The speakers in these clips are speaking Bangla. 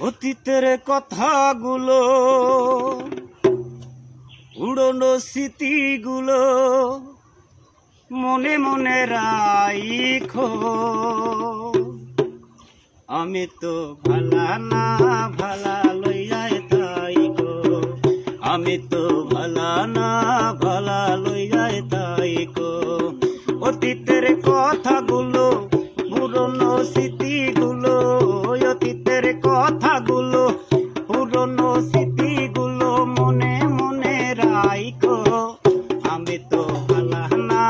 অতীতের কথাগুলো, পুরনো স্মৃতিগুলো মনে মনে রাখো। আমি তো ভালা না ভালা লইয়াই তাইকো, আমি তো ভালা না ভালা লইয়াই তাইকো। অতীতের কথাগুলো, পুরনো স্মৃতিগুলো, অতীতের কথাগুলো, পুরনো স্মৃতিগুলো মনে মনে রাখো। আমি তো ভালা না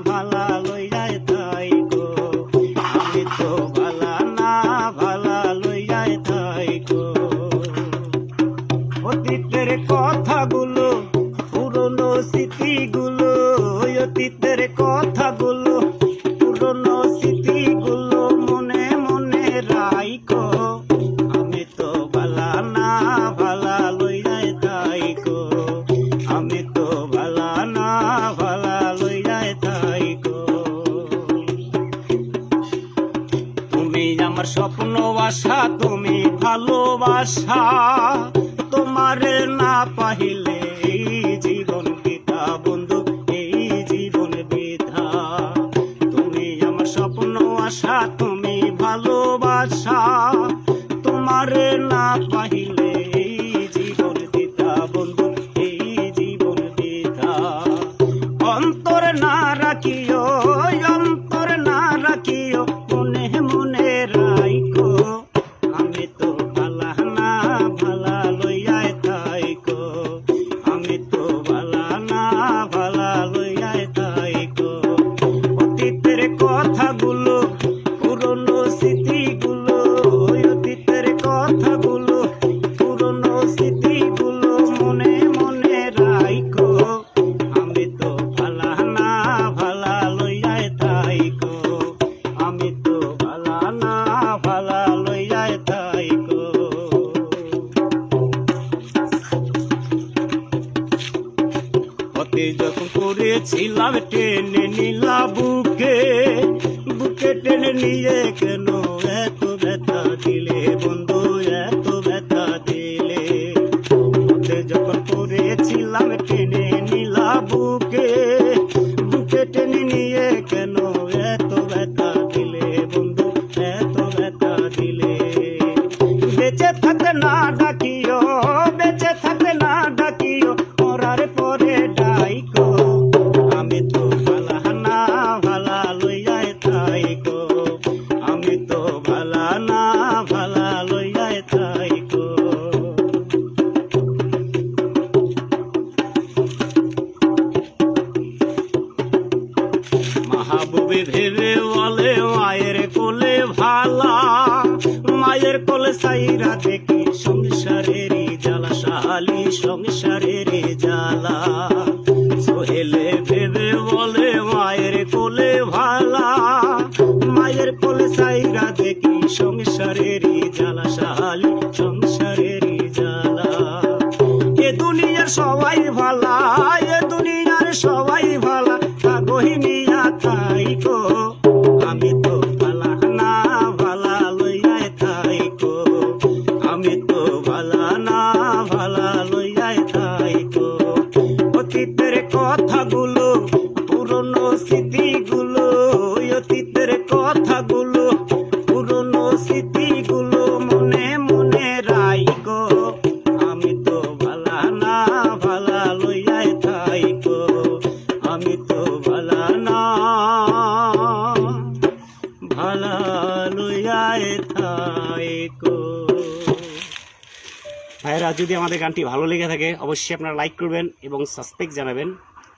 ভালা লইয়াই তাইকো, আমি তো ভালা না ভালা লইয়াই তাইকো। অতীতের কথাগুলো, পুরনো স্মৃতিগুলো, অতীতের কথাগুলো, পুরনো স্মৃতিগুলো মনে মনে রাখো। আমি তো ভালা না ভালা লইয়াই তাইকো, আমি তো ভালা না ভালা লইয়াই তাইকো। তুমি আমার স্বপ্ন আশা, তুমি ভালোবাসা, তোমারে না পাইলে এই জীবন বৃথা বন্ধু, এই জীবন বৃথা। তুমি আমার স্বপ্ন আশা, তুমি ভালোবাসা, তোমারে না পাইলে এই জীবন বৃথা বন্ধু, এই জীবন বৃথা। অন্তর না রাখিও, অন্তর না রাখিও, মনে মনে রাখো। আমি তো ভালা না ভালা লইয়াই তাইকো, আমি তো ভালা না ভালা লইয়াই তাইকো। অতীতের কথাগুলো, পুরনো স্মৃতিগুলো, অতীতের কথাগুলো, পুরনো স্মৃতিগুলো মনে মনে রাখো। আমি তো ভালা না ভালা লইয়াই তাইকো, আমি তো ভালা না ভালা লইয়াই তাইকো। অতি যখন করেছিলাম টেনে নিলা বুকে, বুকে টেনে নিয়ে কেন এত ব্যথা দিলে বন্ধু, এত ব্যথা দিলে। অতি যখন করেছিলাম টেনে নিলা বুকে, বুকে টেনে নিয়ে কেন এত ব্যথা দিলে বন্ধু, এত ব্যথা দিলে। বেঁচে থাকতে না ডাকিও, বেঁচে থাকতে না ডাকিও, মরার পরে ডাইকো। আমি তো ভালা না ভালা লইয়াই তাইকো, আমি তো ভালা না ভালা লইয়াই তাইকো। মাহবুবে ভেবে বলে মায়ের কোলে ভালা, মায়ের কোলে সাইরা দেখি সংসারেরই জ্বালা, শালি সংসারেরই জ্বালা। সোহেলে ভেবে বলে মায়ের কোলে ভালা, মায়ের কোলে সাইরা দেখি সংসারেরই জ্বালা, শালি সংসারেরই জ্বালা। এ দুনিয়ার সবাই ভালা, এ দুনিয়ার সবাই ভালা, কাগহিনিয়া তাইকো। আমি তো ভালা না ভালা লইয়াই তাইকো, আমি তো ভালা না ভালা লইয়াই তাইকো। অতীতের কথাগুলো, পুরনো স্মৃতিগুলো, অতীতের কথাগুলো, পুরনো স্মৃতিগুলো মনে মনে রাখো। আমি তো ভালা না ভালা লইয়াই তাইকো, আমি তো ভালা না ভালা লইয়াই তাইকো। ভাইরা, যদি আমাদের গানটি ভালো লেগে থাকে অবশ্যই আপনারা লাইক করবেন এবং সাবস্ক্রাইব জানাবেন।